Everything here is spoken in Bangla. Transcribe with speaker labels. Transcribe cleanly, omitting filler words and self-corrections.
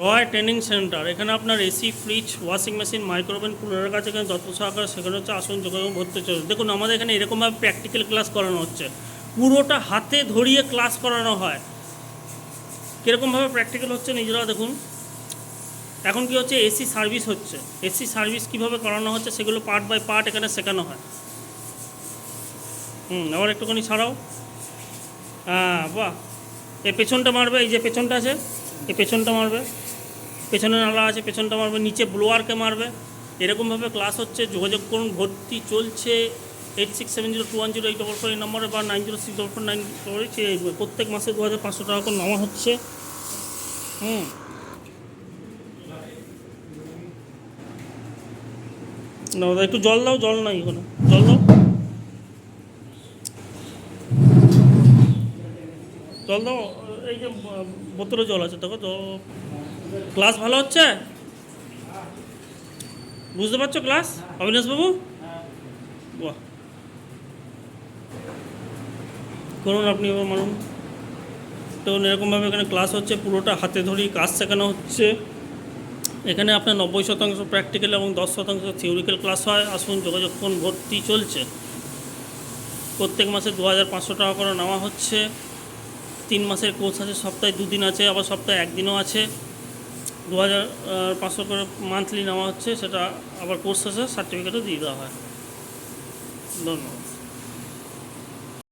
Speaker 1: হয় ট্রেনিং সেন্টার। এখানে আপনার AC, fridge, washing machine, micro oven, কুলারের কাছে এখানে যত সহকারে সেখানে হচ্ছে আসুন যোগাযোগ ভর্তি চলছে। দেখুন আমাদের এখানে এরকমভাবে প্র্যাকটিক্যাল ক্লাস করানো হচ্ছে, পুরোটা হাতে ধরিয়ে ক্লাস করানো হয়। কীরকমভাবে প্র্যাকটিক্যাল হচ্ছে নিজেরা দেখুন। এখন কি হচ্ছে, এসি সার্ভিস হচ্ছে, এসি সার্ভিস কীভাবে করানো হচ্ছে সেগুলো পার্ট বাই পার্ট এখানে শেখানো হয়। আবার একটুখানি ছাড়াও। হ্যাঁ বাহ, এই পেছনটা মারবে, এই যে পেছনটা আছে এই পেছনটা মারবে, পেছনে নালা আছে পেছনটা মারবে, নিচে ব্লোয়ারকে মারবে। এরকমভাবে ক্লাস হচ্ছে। যোগাযোগ করুন, ভর্তি চলছে 8670210844 এই নম্বরে বা 906449। প্রত্যেক মাসে 2500 টাকা করে নেওয়া হচ্ছে। না একটু জল দাও, জল নাই এখানে, জল দাও, জল দাও। এই যে বোতলে জল আছে দেখো তো। ক্লাস ভালো হচ্ছে, বুঝতে পারছো ক্লাস অবিনাশবাবু? বাহ, করুন আপনি এবার মানুন। তো এরকমভাবে এখানে ক্লাস হচ্ছে, পুরোটা হাতে ধরেই কাজ শেখানো হচ্ছে। এখানে আপনার 90% প্র্যাকটিক্যাল এবং 10% থিওরিক্যাল ক্লাস হয়। আসুন যোগাযোগ করুন, ভর্তি চলছে। প্রত্যেক মাসে 2500 টাকা করে নেওয়া হচ্ছে। 3 মাসের কোর্স আছে, সপ্তাহে 2 দিন আছে, আবার সপ্তাহে 1 দিনও আছে। 2500 করে মান্থলি নেওয়া হচ্ছে, সেটা আবার কোর্স শেষে সার্টিফিকেটও দিয়ে দেওয়া হয়। ধন্যবাদ।